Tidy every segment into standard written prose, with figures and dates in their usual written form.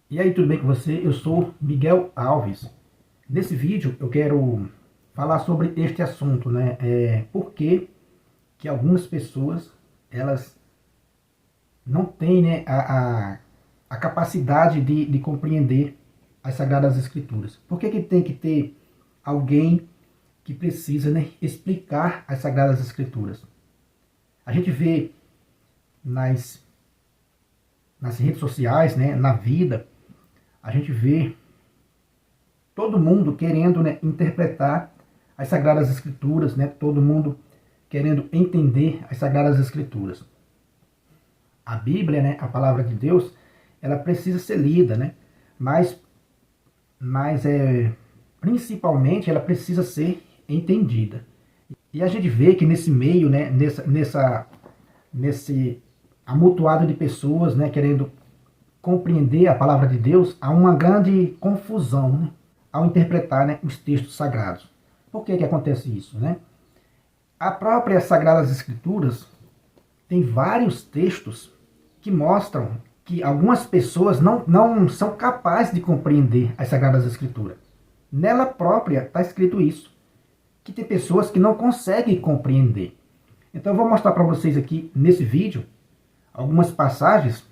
E aí, tudo bem com você? Eu sou Miguel Alves. Nesse vídeo eu quero falar sobre este assunto, né? Por que que algumas pessoas elas não têm, né, a capacidade de compreender as Sagradas Escrituras. Por que que tem que ter alguém que precisa, né, explicar as Sagradas Escrituras? A gente vê nas, nas redes sociais, né, na vida, a gente vê todo mundo querendo, né, interpretar as Sagradas Escrituras, né, todo mundo querendo entender as Sagradas Escrituras. A Bíblia, né, a palavra de Deus, ela precisa ser lida, né, mas, mas principalmente ela precisa ser entendida. E a gente vê que nesse meio, né, nesse amontoado de pessoas, né, querendo compreender a palavra de Deus, há uma grande confusão, né, ao interpretar, né, os textos sagrados. Por que que acontece isso, né? A própria Sagradas Escrituras tem vários textos que mostram que algumas pessoas não são capazes de compreender as Sagradas Escrituras. Nela própria está escrito isso, que tem pessoas que não conseguem compreender. Então eu vou mostrar para vocês aqui nesse vídeo algumas passagens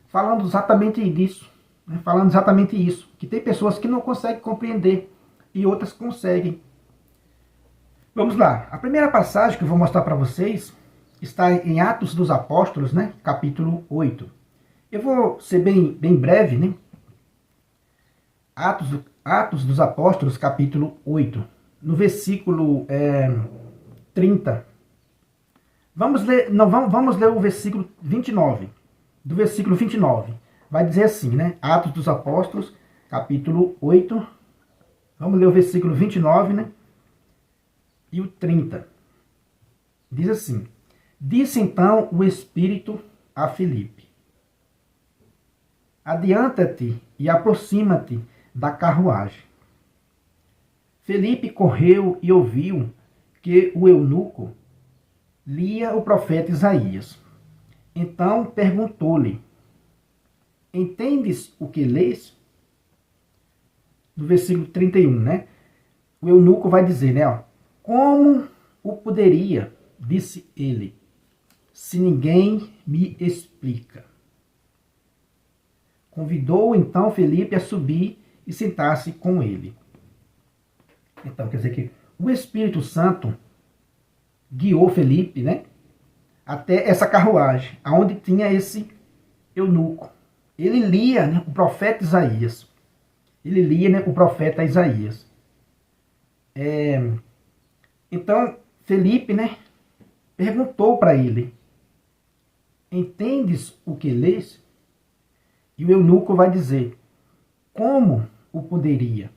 falando exatamente disso, né? Falando exatamente isso, que tem pessoas que não conseguem compreender e outras conseguem. Vamos lá, a primeira passagem que eu vou mostrar para vocês está em Atos dos Apóstolos, né? Capítulo 8. Eu vou ser bem breve, né? Atos dos Apóstolos, capítulo 8, no versículo 30. Vamos ler, não, vamos ler o versículo 29. Do versículo 29. Vai dizer assim, né? Atos dos Apóstolos, capítulo 8. Vamos ler o versículo 29, né? E o 30. Diz assim: Disse então o Espírito a Filipe: Adianta-te e aproxima-te da carruagem. Filipe correu e ouviu que o eunuco lia o profeta Isaías. Então perguntou-lhe: Entendes o que lês? No versículo 31, né? O eunuco vai dizer, né? Ó, como o poderia, disse ele, se ninguém me explica. Convidou então Felipe a subir e sentar-se com ele. Então, quer dizer que o Espírito Santo guiou Felipe, né, até essa carruagem, aonde tinha esse eunuco. Ele lia, né, o profeta Isaías. Ele lia, né, o profeta Isaías. Então, Felipe, né, perguntou para ele: Entendes o que lês? E o eunuco vai dizer: Como o poderia?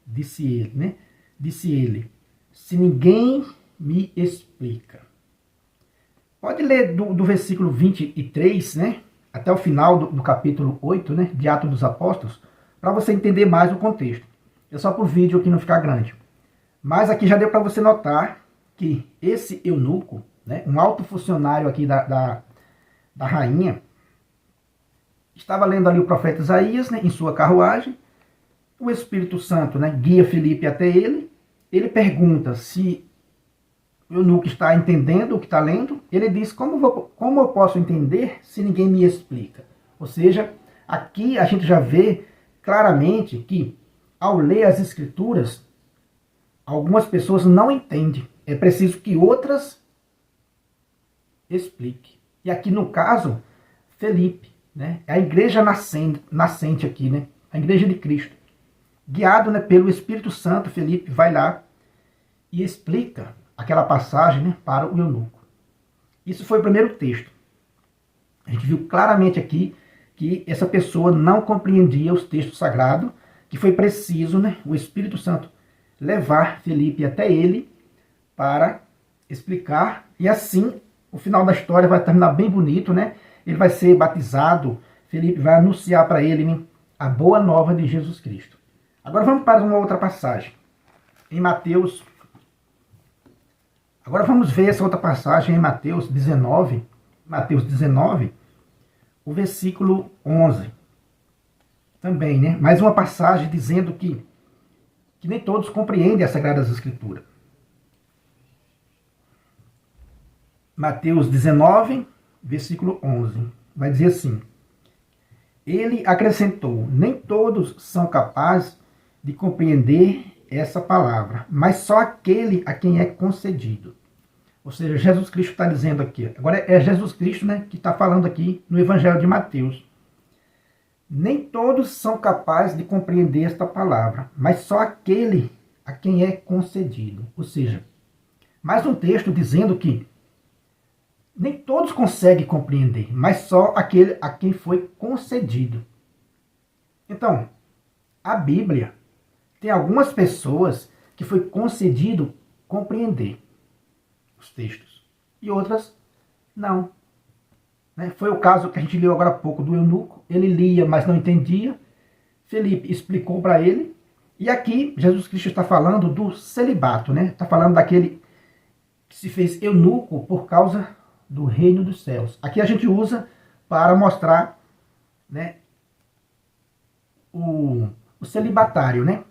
Disse ele, né? Disse ele: Se ninguém me explica. Pode ler do versículo 23, né? Até o final do capítulo 8, né? De Atos dos Apóstolos, para você entender mais o contexto. É só por vídeo aqui não ficar grande. Mas aqui já deu para você notar que esse eunuco, né, um alto funcionário aqui da rainha, estava lendo ali o profeta Isaías, né, em sua carruagem. O Espírito Santo, né, guia Felipe até ele. Ele pergunta se o eunuco está entendendo o que está lendo. Ele diz: como eu posso entender se ninguém me explica? Ou seja, aqui a gente já vê claramente que, ao ler as Escrituras, algumas pessoas não entendem. É preciso que outras expliquem. E aqui no caso, Felipe, né? É a igreja nascente aqui, né? A igreja de Cristo. Guiado, né, pelo Espírito Santo, Felipe vai lá e explica aquela passagem, né, para o eunuco. Isso foi o primeiro texto. A gente viu claramente aqui que essa pessoa não compreendia os textos sagrados, que foi preciso, né, o Espírito Santo levar Felipe até ele para explicar, e assim o final da história vai terminar bem bonito, né? Ele vai ser batizado, Felipe vai anunciar para ele, né, a boa nova de Jesus Cristo. Agora vamos para uma outra passagem, em Mateus. Agora vamos ver essa outra passagem em Mateus 19, o versículo 11. também, né? Mais uma passagem dizendo que nem todos compreendem as Sagradas Escrituras. Mateus 19, versículo 11. Vai dizer assim: ele acrescentou: nem todos são capazes de compreender essa palavra, mas só aquele a quem é concedido. Ou seja, Jesus Cristo está dizendo aqui. Agora é Jesus Cristo, né, que está falando aqui no Evangelho de Mateus. Nem todos são capazes de compreender esta palavra, mas só aquele a quem é concedido. Ou seja, mais um texto dizendo que nem todos conseguem compreender, mas só aquele a quem foi concedido. Então, a Bíblia tem algumas pessoas que foi concedido compreender os textos e outras não. Foi o caso que a gente leu agora há pouco do eunuco. Ele lia, mas não entendia. Felipe explicou para ele. E aqui Jesus Cristo está falando do celibato, né? Está falando daquele que se fez eunuco por causa do reino dos céus. Aqui a gente usa para mostrar, né, o celibatário, né?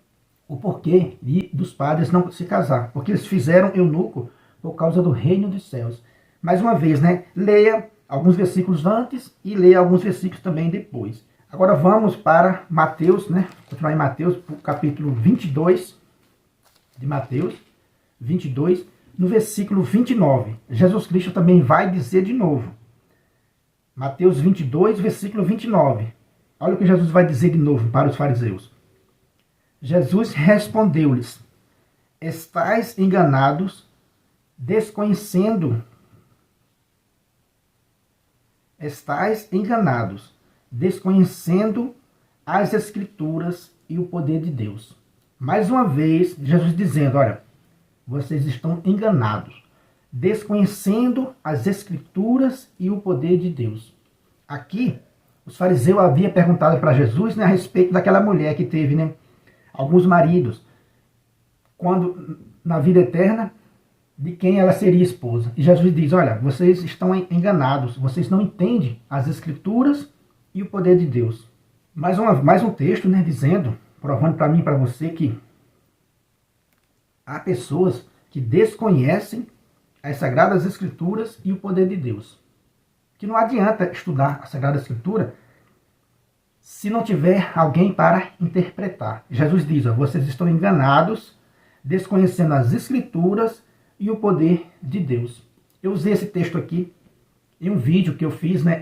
O porquê dos padres não se casar. Porque eles fizeram eunuco por causa do reino dos céus. Mais uma vez, né? Leia alguns versículos antes e leia alguns versículos também depois. Agora vamos para Mateus, né? Continuar em Mateus, capítulo 22 de Mateus, 22, no versículo 29. Jesus Cristo também vai dizer de novo. Mateus 22, versículo 29. Olha o que Jesus vai dizer de novo para os fariseus. Jesus respondeu-lhes: estais enganados, desconhecendo as Escrituras e o poder de Deus. Mais uma vez, Jesus dizendo, olha, vocês estão enganados, desconhecendo as Escrituras e o poder de Deus. Aqui, os fariseus haviam perguntado para Jesus, né, a respeito daquela mulher que teve, né, alguns maridos, quando na vida eterna, de quem ela seria esposa. E Jesus diz, olha, vocês estão enganados, vocês não entendem as Escrituras e o poder de Deus. Mais um texto, né, dizendo, provando para mim e para você que há pessoas que desconhecem as Sagradas Escrituras e o poder de Deus. Que não adianta estudar a Sagrada Escritura se não tiver alguém para interpretar. Jesus diz, ó, vocês estão enganados, desconhecendo as Escrituras e o poder de Deus. Eu usei esse texto aqui em um vídeo que eu fiz, né,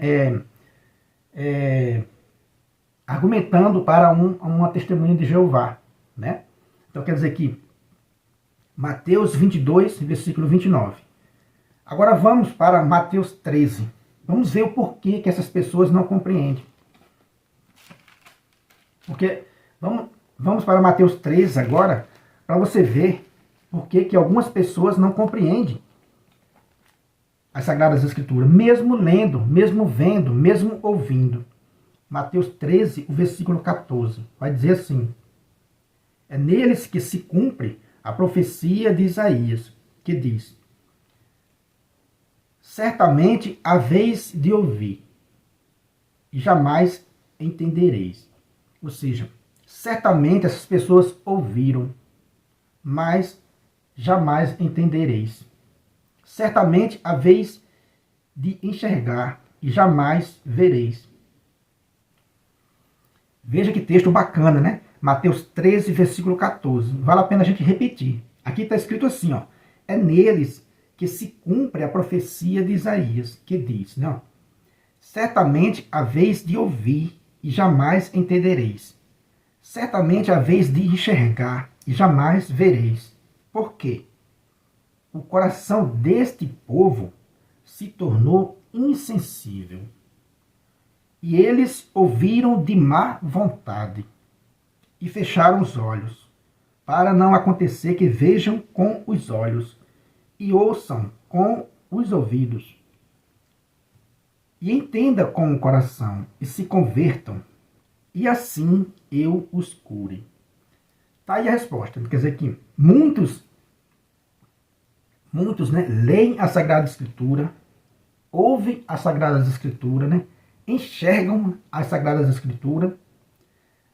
argumentando para uma testemunha de Jeová, né? Então quer dizer que Mateus 22, versículo 29. Agora vamos para Mateus 13. Vamos ver o porquê que essas pessoas não compreendem. Porque vamos para Mateus 13 agora, para você ver por que algumas pessoas não compreendem as Sagradas Escrituras, mesmo lendo, mesmo vendo, mesmo ouvindo. Mateus 13, o versículo 14, vai dizer assim: é neles que se cumpre a profecia de Isaías, que diz: certamente haveis de ouvir, e jamais entendereis. Ou seja, certamente essas pessoas ouviram, mas jamais entendereis. Certamente haveis de enxergar e jamais vereis. Veja que texto bacana, né? Mateus 13, versículo 14. Vale a pena a gente repetir. Aqui está escrito assim, ó: é neles que se cumpre a profecia de Isaías, que diz, né? Certamente haveis de ouvir e jamais entendereis. Certamente haveis de enxergar e jamais vereis. Por quê? O coração deste povo se tornou insensível. E eles ouviram de má vontade e fecharam os olhos, para não acontecer que vejam com os olhos e ouçam com os ouvidos e entendam com o coração e se convertam, e assim eu os cure. Tá aí a resposta. Quer dizer que muitos, né, leem a Sagrada Escritura, ouvem as Sagradas Escrituras, né, enxergam as Sagradas Escrituras,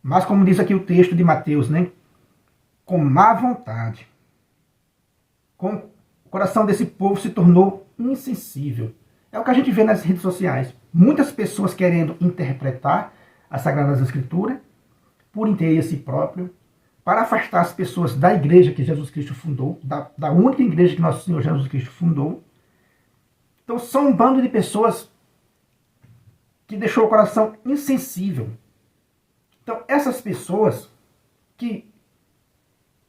Mas como diz aqui o texto de Mateus, né? Com má vontade. O coração desse povo se tornou insensível. É o que a gente vê nas redes sociais. Muitas pessoas querendo interpretar as Sagradas Escrituras por interesse próprio, para afastar as pessoas da igreja que Jesus Cristo fundou, da única igreja que nosso Senhor Jesus Cristo fundou. Então são um bando de pessoas que deixou o coração insensível. Então essas pessoas que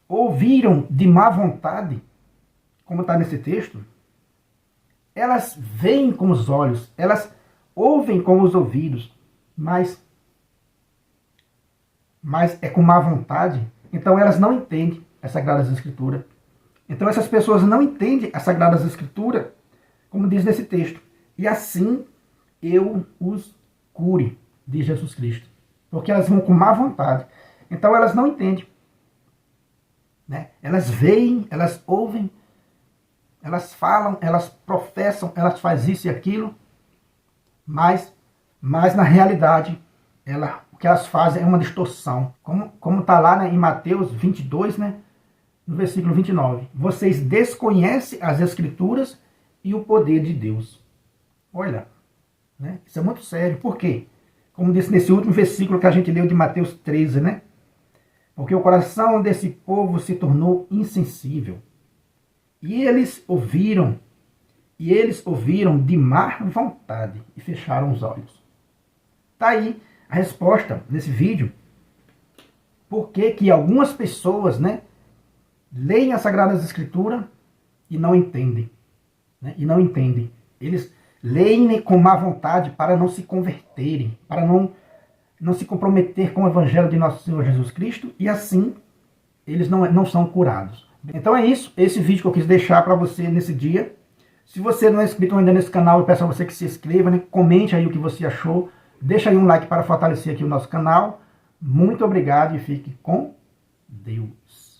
ouviram de má vontade, como está nesse texto, elas veem com os olhos, elas ouvem com os ouvidos, mas é com má vontade, então elas não entendem as Sagradas Escrituras. Então essas pessoas não entendem as Sagradas Escrituras, como diz nesse texto. E assim eu os cure, diz Jesus Cristo. Porque elas vão com má vontade. Então elas não entendem. Né? Elas veem, elas ouvem, elas falam, elas professam, elas fazem isso e aquilo, mas na realidade, o que elas fazem é uma distorção. Como está lá, né, em Mateus 22, né, no versículo 29. Vocês desconhecem as Escrituras e o poder de Deus. Olha, né, isso é muito sério. Por quê? Como disse nesse último versículo que a gente leu de Mateus 13, né? Porque o coração desse povo se tornou insensível. E eles ouviram de má vontade e fecharam os olhos. Está aí a resposta nesse vídeo. Por que algumas pessoas, né, leem as Sagradas Escrituras e não entendem. Né? E não entendem. Eles leem com má vontade para não se converterem, para não se comprometer com o Evangelho de nosso Senhor Jesus Cristo, e assim eles não são curados. Então é isso, esse vídeo que eu quis deixar para você nesse dia. Se você não é inscrito ainda nesse canal, eu peço a você que se inscreva, né? Comente aí o que você achou, deixa aí um like para fortalecer aqui o nosso canal. Muito obrigado e fique com Deus.